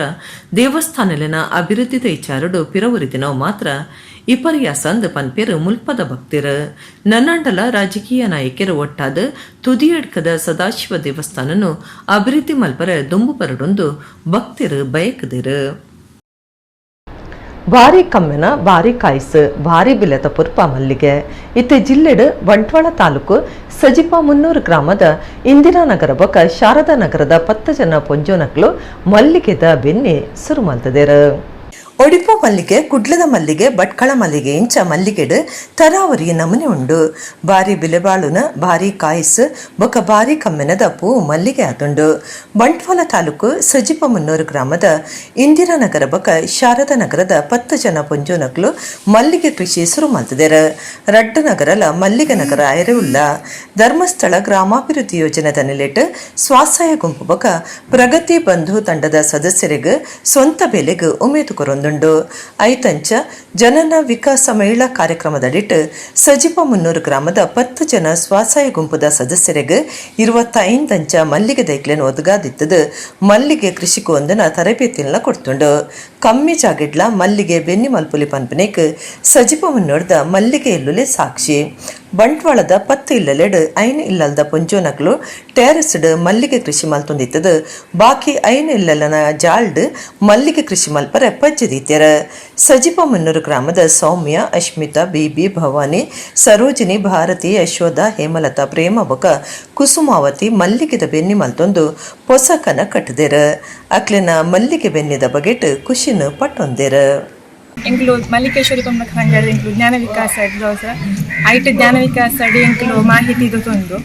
ದೇವಸ್ಥಾನಲೆನ ಅಭಿವೃದ್ಧಿದ ವಿಚಾರಡು ಪಿರವುರಿದಿನವು ಮಾತ್ರ ಇಪರ್ಯಾಸ ಅಂದು ಪನ್ಪೇರು ಮುಲ್ಪದ ಭಕ್ತಿರ್. ನನ್ನಂಡಲ ರಾಜಕೀಯ ನಾಯಕರು ಒಟ್ಟಾದ ತುದಿಯಡ್ಕದ ಸದಾಶಿವ ದೇವಸ್ಥಾನನು ಅಭಿವೃದ್ಧಿ ಮಲ್ಪರ ದುಂಬು ಬರಡೊಂದು ಭಕ್ತಿರು ಬಯಕದಿರು. ಭಾರಿ ಕಮ್ಮೆನ ಭಾರಿ ಕಾಯಿಸು ಭಾರಿ ಬಿಲೆತ ಪುರ್ಪ ಮಲ್ಲಿಗೆ ಇತ್ತೆ ಜಿಲ್ಲೆಡ್ ಬಂಟ್ವಾಳ ತಾಲೂಕು ಸಜಿಪ 300 ಗ್ರಾಮದ ಇಂದಿರಾನಗರ ಬೊಕ ಶಾರದಾ ನಗರದ 10 ಜನ ಪೊಂಜೋನಕ್ಲು ಮಲ್ಲಿಗೆದ ಬೆನ್ನಿ ಸುರು ಮಲ್ತದೇರು. ಒಡಿಪು ಮಲ್ಲಿಗೆ, ಕುಡ್ಲದ ಮಲ್ಲಿಗೆ, ಭಟ್ಕಳ ಮಲ್ಲಿಗೆ ಇಂಚ ಮಲ್ಲಿಗೆಡ್ ತರಾವರಿ ನಮೂನೆ ಉಂಡು. ಬಾರಿ ಬಿಲೆಬಾಳುನ ಭಾರಿ ಕಾಯಿಸ್ ಬೊಕ ಭಾರಿ ಕಮ್ಮೆನದ ಪೂ ಮಲ್ಲಿಗೆ ಆದುಂಡು. ಬಂಟ್ವಾಳ ತಾಲೂಕು ಸಜಿಪ 300 ಗ್ರಾಮದ ಇಂದಿರಾನಗರ ಬೊಕ ಶಾರದಾ ನಗರದ 10 ಜನ ಪೊಂಜೋನಕ್ಲು ಮಲ್ಲಿಗೆ ಕೃಷಿ ಶುರು ಮಾಡ್ತಿದ್ದೇರ. ರಡ್ಡ ನಗರಲ ಮಲ್ಲಿಗೆ ನಗರ ಐರೆವುಲ್ಲ. ಧರ್ಮಸ್ಥಳ ಗ್ರಾಮಾಭಿವೃದ್ಧಿ ಯೋಜನೆದ ನೆಲೆಟ್ ಸ್ವಸಹಾಯ ಗುಂಪು ಬೊಕ ಪ್ರಗತಿ ಬಂಧು ತಂಡದ ಸದಸ್ಯರಿಗೆ ಸ್ವಂತ ಬೆಲೆಗೆ ಉಮೇದು ಕೊರೊಂದು ಐತಂಚ ಜನನ ವಿಕಾಸ ಮಹಿಳಾ ಕಾರ್ಯಕ್ರಮದಡಿಟ್ ಸಜಿಪ 300 ಗ್ರಾಮದ 10 ಜನ ಸ್ವಸಹಾಯ ಗುಂಪುದ ಸದಸ್ಯರಿಗೆ 25 ಅಂಚ ಮಲ್ಲಿಗೆ ದೈಕ್ಲೆನ್ ಒದಗಾದಿತ್ತದು ಮಲ್ಲಿಗೆ ಕೃಷಿಗೂ ಒಂದನ ತರಬೇತಿನ ಕೊಡ್ತುಂಡು. ಕಮ್ಮಿ ಜಾಗಿಡ್ಲ ಮಲ್ಲಿಗೆ ಬೆನ್ನಿ ಮಲ್ಪುಲಿ ಪನ್ಪನೇಕ್ ಸಜಿಪ 300ದ ಮಲ್ಲಿಗೆ ಇಲ್ಲುಲೆ ಸಾಕ್ಷಿ. ಬಂಟ್ವಾಳದ 10 ಇಲ್ಲಲೆಡ್ 5 ಇಲ್ಲಲ್ದ ಪೊಂಜೋನಕ್ಲು ಟೆರೆಸ್ಡ್ ಮಲ್ಲಿಗೆ ಕೃಷಿ ಮಲ್ತೊಂದಿತ್ತದು ಬಾಕಿ 5 ಇಲ್ಲಲನ ಜಾಲ್ಡ್ ಮಲ್ಲಿಗೆ ಕೃಷಿ ಮಲ್ಪರ ಪಜ್ಜದೀತ್ಯರ. ಸಜಿಪ 300 ಗ್ರಾಮದ ಸೌಮ್ಯ, ಅಶ್ಮಿತಾ, ಬಿಬಿ, ಭವಾನಿ, ಸರೋಜಿನಿ, ಭಾರತಿ, ಯಶೋಧ, ಹೇಮಲತಾ, ಪ್ರೇಮ ಬೊಕ ಕುಸುಮಾವತಿ ಮಲ್ಲಿಗೆದ ಬೆನ್ನಿ ಮಲ್ತೊಂದು ಪೊಸಕನ ಕಟ್ಟದೇರ. ಅಕ್ಲೆನ ಮಲ್ಲಿಗೆ ಬೆನ್ನಿದ ಬಗೆಟ್ ಖುಷಿನ ಪಟ್ಟೊಂದೇರ. ಎಂಕ್ಲು ಮಲ್ಲಿಕೇಶ್ವರಿ ಪಂಬಕ ಸಂಘದ ಎಂಕ್ಲು ಜ್ಞಾನ ವಿಕಾಸ ಐಟ್ ಜ್ಞಾನ ವಿಕಾಸ ಅಡಿ ಎಂಕ್ಲು ಮಾಹಿತಿ ತೊಂದು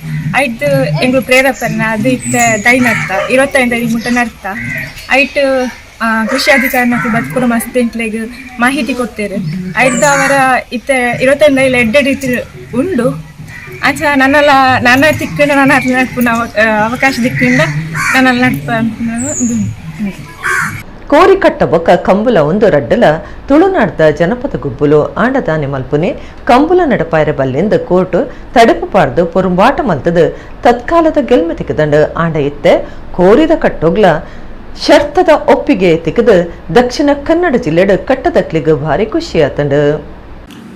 ಐಟ್ ಎಂಕ್ಲು ಪ್ರೇರೇಪಣೆ ಅದು ಇತ್ತೆ ದೈನರ್ಥ 25 ಮುಟ್ಟ ನರ್ಥ ಐಟ್ ಕೃಷಿ ಅಧಿಕಾರಿನಕ್ಕೆ ಬದುಕುರ ಮಸ್ತ್ ಎಂಕ್ಲೆಗ್ ಮಾಹಿತಿ ಕೊಡ್ತೇವೆ. ಐಟ್ ಅವರ ಇತ್ತೆ 25 ಎಡ್ಡೆ ರೀತಿ ಉಂಡು. ಆಚ ನನ್ನ ತಿಕ್ಕಿನ ನನ್ನ ನಡ್ಪುನ ಅವಕಾಶ ದಿಕ್ಕಿಂದ ನನ್ನಲ್ಲಿ ನಡ್ಪ ಕೋರಿಕಟ್ಟ ಬೊಕ್ಕ ಕಂಬುಲ ಒಂದು ರಡ್ಡಲ ತುಳುನಾಡ್ದ ಜನಪದ ಗುಬ್ಬುಲು ಆಂಡದಾನೆ ಮಲ್ಪುನೆ ಕಂಬುಲ ನಡಪಾಯರ ಬಲ್ಲಿಂದ ಕೋರ್ಟ್ ತಡೆಪು ಪಾಡ್ದು ಪೊರುಂಬಾಟ ಮಲ್ತದು ತತ್ಕಾಲದ ಗೆಲ್ಮೆ ತಿಕ್ಕದಂಡು ಆಂಡ ಇತ್ತೆ ಕೋರಿದ ಕಟ್ಟೋಗ್ಲ ಶರ್ತದ ಒಪ್ಪಿಗೆ ತಿಕ್ಕದು ದಕ್ಷಿಣ ಕನ್ನಡ ಜಿಲ್ಲೆಡ್ ಕಟ್ಟದಕ್ಲಿಗೆ ಭಾರಿ ಖುಷಿ ಆತಂಡು.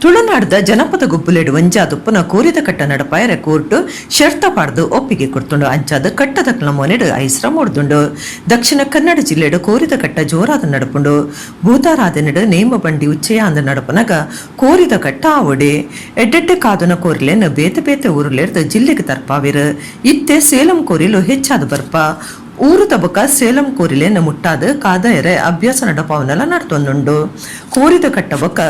ತುಳುನಾಡ್ದ ಜನಪದ ಗುಬ್ಬುಲೆಡು ಒಂಜಾದುಪ್ಪನ ಕೋರಿದ ಕಟ್ಟ ನಡಪಾಯರ ಕೋರ್ಟ್ ಶರ್ತ ಪಾಡ್ದು ಒಪ್ಪಿಗೆ ಕೊಡ್ತುಂಡು. ಅಂಚಾದ ಕಟ್ಟದಕ್ಲ ಮೊನೆಡು ಐಸ್ರ ಮೂಡ್ದುಂಡು. ದಕ್ಷಿಣ ಕನ್ನಡ ಜಿಲ್ಲೆಡು ಕೋರಿದ ಕಟ್ಟ ಜೋರಾದ ನಡಪುಂಡು. ಭೂತಾರಾಧನೆಡು ನೇಮ ಬಂಡಿ ಉಚ್ಚಯ ಅಂದ ನಡಪನಗ ಕೋರಿದ ಕಟ್ಟ ಆವಡೆ ಎಡ್ಡೆಡ್ಡೆ ಕಾದುನ ಕೋರಿಲೆನ್ ಬೇತೆ ಬೇತೆ ಊರುಲೆರ್ದು ಜಿಲ್ಲೆಗೆ ತರ್ಪಾವಿರು. ಇತ್ತೆ ಸೇಲಂ ಕೋರಿಲು ಹೆಚ್ಚಾದ ಬರ್ಪ ಊರು ತಬಕ ಸೇಲಂ ಕೋರಿಲೆಯನ್ನು ಮುಟ್ಟಾದ ಕಾದಾಯರೆ ಅಭ್ಯಾಸ ನಡಪಾವನೆಲ್ಲ ನಡ್ತೊಂದುಂಡು. ಕೋರಿದ ಕಟ್ಟಬಕ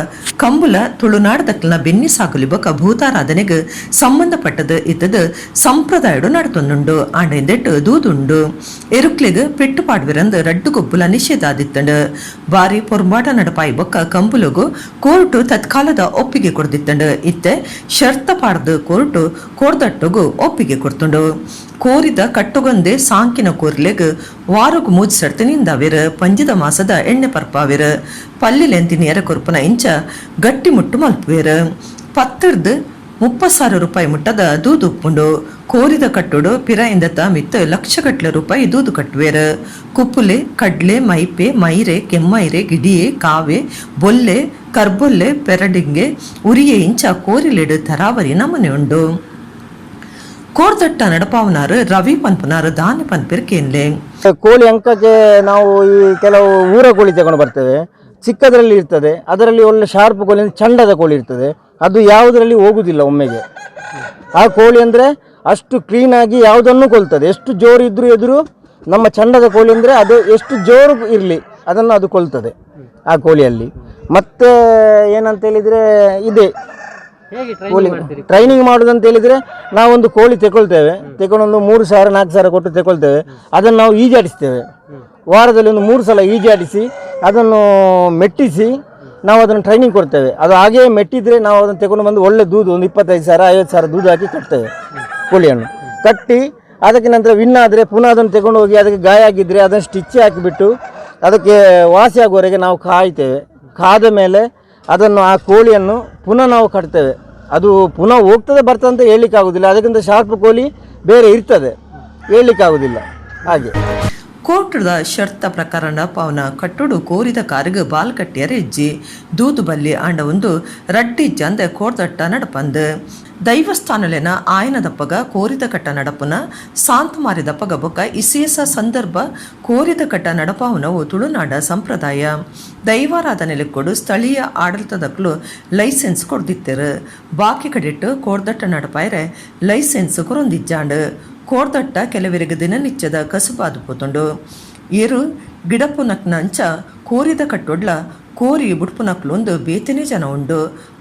ಕಂಬುಲ ತುಳುನಾಡದಕ್ಕಿನ ಬೆನ್ನಿ ಸಾಗುಲಿ ಬಕ ಭೂತಾರಾಧನೆಗೆ ಸಂಬಂಧಪಟ್ಟದ ಇತ್ತದ ಸಂಪ್ರದಾಯಡು ನಡ್ತೊಂದುಂಡು. ಆಂಡೆಂದೆಟ್ಟು ದೂದುಂಡು ಎರುಕ್ಲಿಗೆ ಪೆಟ್ಟು ಪಾಡ್ವಿರಂದು ರಡ್ಡು ಗೊಬ್ಬುಲ ನಿಷೇಧ ಆದಿತ್ತಂಡು. ಬಾರಿ ಪೊರ್ಮಾಟ ನಡಪಾಯಿ ಬೊಕ್ಕ ಕಂಬುಲಗು ಕೋರ್ಟು ತತ್ಕಾಲದ ಒಪ್ಪಿಗೆ ಕೊಡ್ದಿತ್ತಂಡು. ಇತ್ತೆ ಶರ್ತ ಪಾಡ್ದು ಕೋರ್ಟು ಕೋರ್ದಟ್ಟುಗು ಒಪ್ಪಿಗೆ ಕೊಡ್ತುಂಡು. ಕೋರಿದ ಕಟ್ಟುಗೊಂದೆ ಸಾಂಕಿನ ಕೋರ್ಲೆಗ್ ವಾರಗು ಮೂಜ್ ಸಡ್ತಿನಿಂದಾವಿರ ಪಂಜಿದ ಮಾಸದ ಎಣ್ಣೆ ಪರ್ಪಾವಿರ ಪಲ್ಲಿಲೆಂತಿನಿಯರ ಕೊರ್ಪನ ಇಂಚ ಗಟ್ಟಿ ಮುಟ್ಟು ಮಲ್ಪುವೇರ 10,30,000 ರೂಪಾಯಿ ಮುಟ್ಟದ ದೂದು ಉಪ್ಪುಂಡು. ಕೋರಿದ ಕಟ್ಟುಡು ಪಿರ ಇಂದತ ಮಿತ್ತ ಲಕ್ಷಗಟ್ಲೆ ರೂಪಾಯಿ ದೂದು ಕಟ್ಟುವೇರ. ಕುಪ್ಪುಲೆ ಕಡ್ಲೆ ಮೈಪೆ ಮೈರೆ ಕೆಮ್ಮೈರೆ ಗಿಡಿಯೆ ಕಾವೆ ಬೊಲ್ಲೆ ಕರ್ಬೊಲ್ಲೆ ಪೆರಡಿಂಗೆ ಉರಿಯೆ ಇಂಚ ಕೋರಿಲೆಡು ತರಾವರಿ ನಮನೆ ಉಂಡು. ಕೋರ್ದಟ್ಟ ನಡಪಾವನಾರು ರವಿ ಪನ್ಪನಾರು ದಾನಿ ಪನ್ಪಿರ್ ಕೇನ್ಲೆ. ಕೋಳಿ ಅಂಕಕ್ಕೆ ನಾವು ಈ ಕೆಲವು ಊರ ಕೋಳಿ ತಗೊಂಡು ಬರ್ತೇವೆ. ಚಿಕ್ಕದರಲ್ಲಿ ಇರ್ತದೆ, ಅದರಲ್ಲಿ ಒಳ್ಳೆ ಶಾರ್ಪ್ ಕೋಳಿ ಚಂಡದ ಕೋಳಿ ಇರ್ತದೆ, ಅದು ಯಾವುದರಲ್ಲಿ ಹೋಗುವುದಿಲ್ಲ ಒಮ್ಮೆಗೆ. ಆ ಕೋಳಿ ಅಂದರೆ ಅಷ್ಟು ಕ್ಲೀನಾಗಿ ಯಾವುದನ್ನು ಕೊಲ್ತದೆ. ಎಷ್ಟು ಜೋರು ಇದ್ರೂ ಎದುರು ನಮ್ಮ ಚಂಡದ ಕೋಳಿ ಅಂದರೆ ಅದು ಎಷ್ಟು ಜೋರು ಇರಲಿ ಅದನ್ನು ಅದು ಕೊಲ್ತದೆ ಆ ಕೋಳಿಯಲ್ಲಿ. ಮತ್ತು ಏನಂತ ಹೇಳಿದರೆ ಇದೆ ಕೋಳಿ ಟ್ರೈನಿಂಗ್ ಮಾಡೋದಂತ ಹೇಳಿದರೆ ನಾವೊಂದು ಕೋಳಿ ತಗೊಳ್ತೇವೆ, ತಗೊಂಡೊಂದು 3,000-4,000 ಕೊಟ್ಟು ತಗೊಳ್ತೇವೆ. ಅದನ್ನು ನಾವು ಈಜಾಡಿಸ್ತೇವೆ. ವಾರದಲ್ಲಿ ಒಂದು 3 ಸಲ ಈಜಾಡಿಸಿ ಅದನ್ನು ಮೆಟ್ಟಿಸಿ ನಾವು ಅದನ್ನು ಟ್ರೈನಿಂಗ್ ಕೊಡ್ತೇವೆ. ಅದು ಹಾಗೇ ಮೆಟ್ಟಿದರೆ ನಾವು ಅದನ್ನು ತಗೊಂಡು ಬಂದು ಒಳ್ಳೆ ದೂದು ಒಂದು 25,000-50,000 ದೂದು ಹಾಕಿ ಕಟ್ತೇವೆ. ಕೋಳಿಯನ್ನು ಕಟ್ಟಿ ಅದಕ್ಕೆ ನಂತರ ವಿನ್ ಆದರೆ ಪುನಃ ಅದನ್ನು ತಗೊಂಡು ಹೋಗಿ ಅದಕ್ಕೆ ಗಾಯ ಆಗಿದ್ದರೆ ಅದನ್ನು ಸ್ಟಿಚ್ ಹಾಕಿಬಿಟ್ಟು ಅದಕ್ಕೆ ವಾಸಿ ಆಗುವವರೆಗೆ ನಾವು ಕಾಯ್ತೇವೆ. ಕಾದ ಮೇಲೆ ಅದನ್ನು ಆ ಕೋಳಿಯನ್ನು ಪುನಃ ನಾವು ಕಟ್ತೇವೆ. ಅದು ಪುನಃ ಹೋಗ್ತದೆ ಬರ್ತದೆ ಅಂತ ಹೇಳಲಿಕ್ಕಾಗೋದಿಲ್ಲ. ಅದಕ್ಕಿಂತ ಶಾರ್ಪ್ ಕೋಳಿ ಬೇರೆ ಇರ್ತದೆ, ಹೇಳಲಿಕ್ಕಾಗೋದಿಲ್ಲ ಹಾಗೆ. ಕೋರ್ಟದ ಶರ್ತ ಪ್ರಕರಣ ಪವನ ಕಟ್ಟುಡು ಕೋರಿದ ಕಾರಿಗೆ ಬಾಲ್ ಕಟ್ಟಿಯರೆ ಇಜ್ಜಿ ದೂದು ಬಲ್ಲಿ ಆಂಡ ಒಂದು ರಡ್ಡಿಜ್ಜ ಅಂದೆ ಕೋರ್ದಟ್ಟ ನಡಪಂದು ದೈವಸ್ಥಾನಲೆನ ಆಯನದಪ್ಪಗ ಕೋರಿದ ಕಟ್ಟ ನಡಪುನ ಸಾಂತ ಮಾರಿದಪ್ಪಗ ಬೊಕ್ಕ ಇಸೇಸ ಸಂದರ್ಭ ಕೋರಿದ ಕಟ್ಟ ನಡಪಾವನವು ತುಳುನಾಡ ಸಂಪ್ರದಾಯ. ದೈವಾರಾಧನೆಲೆ ಕೊಡು ಸ್ಥಳೀಯ ಆಡಳಿತದಕ್ಕಲು ಲೈಸೆನ್ಸ್ ಕೊಡ್ದಿತ್ತರು. ಬಾಕಿ ಕಡಿಟ್ಟು ಕೋರ್ದಟ್ಟ ನಡಪಾಯರೆ ಲೈಸೆನ್ಸ್ ಕೊರೊಂದಿಜ್ಜಾಂಡು. ಕೋರ್ದಟ್ಟ ಕೆಲವರಿಗೆ ದಿನನಿತ್ಯದ ಕಸುಬಾದು ಪೋತುಂಡು. ಏರು ಗಿಡಪುನಕ್ನ ಅಂಚ ಕೋರಿದ ಕಟ್ಟೊಡ್ಲ ಕೋರಿ ಬುಡ್ಪುನಕ್ಲು ಒಂದು ಬೇತನೆ ಜನ ಉಂಡು.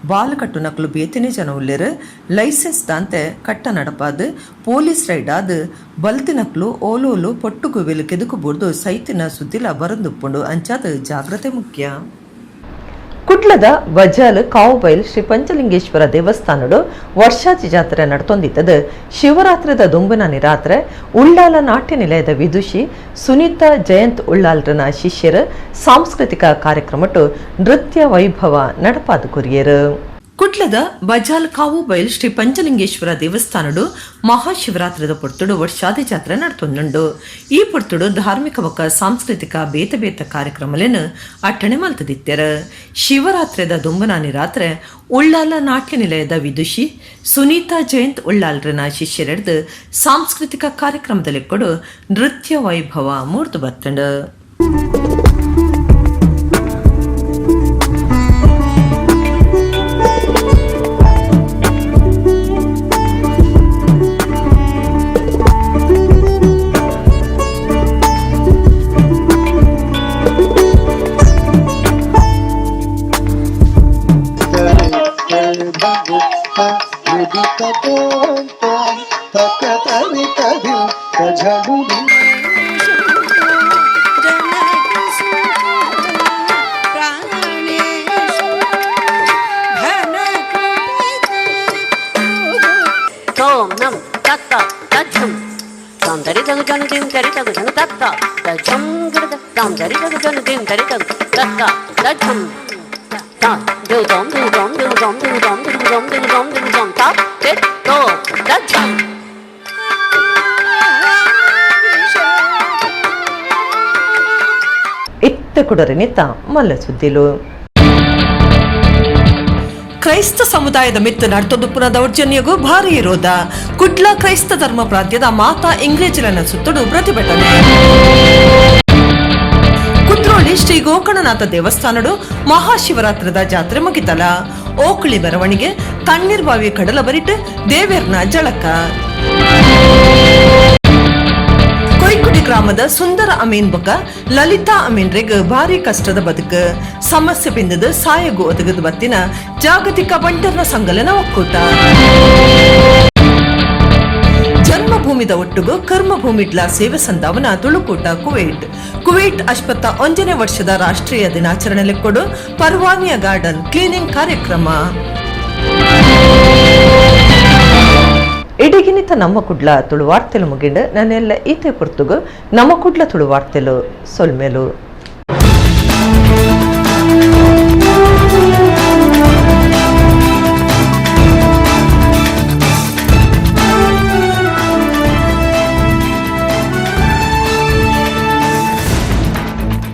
ಬಾಲ್ ಕಟ್ಟುನಕ್ಲು ಬೇತನೆ ಜನ ಉಳ್ಳೇರು. ಲೈಸೆನ್ಸ್ ದಾಂತೆ ಕಟ್ಟ ನಡಪಾದು ಪೊಲೀಸ್ ರೈಡ್ ಆದು ಬಲ್ತಿನಕ್ಲು ಓಲೋಲು ಪೊಟ್ಟುಗುವೆಲು ಕೆದುಕುಬೂರ್ದು ಸೈತಿನ ಸುದ್ದಿಲ ಬರಂದುಪ್ಪುಂಡು. ಅಂಚಾದ ಜಾಗ್ರತೆ ಮುಖ್ಯ. ಕುಡ್ಲದ ವಜಾಲ್ ಕಾವುಬೈಲ್ ಶ್ರೀ ಪಂಚಲಿಂಗೇಶ್ವರ ದೇವಸ್ಥಾನಡು ವರ್ಷಾಚಿ ಜಾತ್ರೆ ನಡ್ತೊಂದಿತ್ತದು. ಶಿವರಾತ್ರಿದ ದುಂಬಿನ ನಿರಾತ್ರೆ ಉಳ್ಳಾಲ ನಾಟ್ಯ ನಿಲಯದ ವಿದುಷಿ ಸುನೀತಾ ಜಯಂತ್ ಉಳ್ಳಾಲ್ರನ ಶಿಷ್ಯರು ಸಾಂಸ್ಕೃತಿಕ ಕಾರ್ಯಕ್ರಮಟ್ಟು ನೃತ್ಯ ವೈಭವ ನಡಪಾದು ಕೊರಿಯರು. ಕುಡ್ಲದ ಬಜಾಲ್ ಕಾವು ಬೈಲ್ ಶ್ರೀ ಪಂಚಲಿಂಗೇಶ್ವರ ದೇವಸ್ಥಾನಡು ಮಹಾಶಿವರಾತ್ರಿದ ಪೊರ್ತುಡು ವರ್ಷಾದಿ ಜಾತ್ರೆ ನಡ್ತೊಂದುಂಡು. ಈ ಪೊರ್ತುಡು ಧಾರ್ಮಿಕ ಬೊಕ್ಕ ಸಾಂಸ್ಕೃತಿಕ ಬೇತ ಬೇತ ಕಾರ್ಯಕ್ರಮಲೇನು ಅಟ್ಟಣೆ ಮಲ್ತದಿತ್ತರ. ಶಿವರಾತ್ರಿದ ದುಂಬನಾನಿ ರಾತ್ರೆ ಉಳ್ಳಾಲ ನಾಟ್ಯ ನಿಲಯದ ವಿದುಷಿ ಸುನೀತಾ ಜಯಂತ್ ಉಳ್ಳಾಲ್ರನ ಶಿಷ್ಯರೆಡ್ದು ಸಾಂಸ್ಕೃತಿಕ ಕಾರ್ಯಕ್ರಮದಲ್ಲಿ ಕೊಡು ನೃತ್ಯ ವೈಭವ ಮೂರ್ತು ಬರ್ತಂಡು. ಇತ್ತ ಕುಡರಿನಿತ್ತ ಮಲ್ಲ ಸುದ್ದಿಲು. ಕ್ರೈಸ್ತ ಸಮುದಾಯದ ಮಿತ್ತ ನಡ್ತೊಂದುಪ್ಪುನ ದೌರ್ಜನ್ಯಗೂ ಭಾರಿ ವಿರೋಧ. ಕುಡ್ಲಾ ಕ್ರೈಸ್ತ ಧರ್ಮ ಪ್ರಾಂತ್ಯದ ಮಾತಾ ಇಂಗ್ರೇಜಿಲನ ಸುತ್ತಡು ಪ್ರತಿಭಟನೆ. ಕುದ್ರೋಳಿ ಶ್ರೀ ಗೋಕರ್ಣನಾಥ ದೇವಸ್ಥಾನಡು ಮಹಾಶಿವರಾತ್ರಿದ ಜಾತ್ರೆ ಮುಗಿತಲ. ಓಕಳಿ ಮೆರವಣಿಗೆ ತಣ್ಣೀರ್ಬಾವಿ ಕಡಲ ಬರಿಟ್ ದೇವೇರ್ನ ಜಳಕ. ಕೊಯ್ಕುಡಿ ಗ್ರಾಮದ ಸುಂದರ ಅಮೀನ್ ಬೊಕ ಲಲಿತಾ ಅಮೀನ್ರೆಗ್ ಭಾರಿ ಕಷ್ಟದ ಬದುಕು ಸಮಸ್ಯೆ ಬಿಂದದ ಸಾಯಗು ಒದಗದು ಬತ್ತಿನ ಜಾಗತಿಕ ಬಂಟರ್ನ ಸಂಗಲನ ಒಕ್ಕೂಟ ಜನ್ಮಭೂಮಿದ ಒಟ್ಟುಗು ಕರ್ಮಭೂಮಿಡ್ಲ ಸೇವೆ ಸಂದಾವನ ತುಳುಕೂಟ ಕುವೈಟ್ ಅಶ್ಪತ್ತ 1ನೇ ವರ್ಷದ ರಾಷ್ಟ್ರೀಯ ದಿನಾಚರಣೆ ಕೊಡು ಪರ್ವಾನಿಯ ಗಾರ್ಡನ್ ಕ್ಲೀನಿಂಗ್ ಕಾರ್ಯಕ್ರಮ ಇಡಗಿನಿತ ನಮ್ಮ ಕುಡ್ಲ ತುಳು ವಾರ್ತೆಲು ಮುಗಿಂಡು ನಾನೆಲ್ಲ ಈತೆ ಪುರ್ತುಗು ನಮ್ಮ ಕುಡ್ಲ ತುಳು ವಾರ್ತೆಲು ಸೊಲ್ಮೆಲು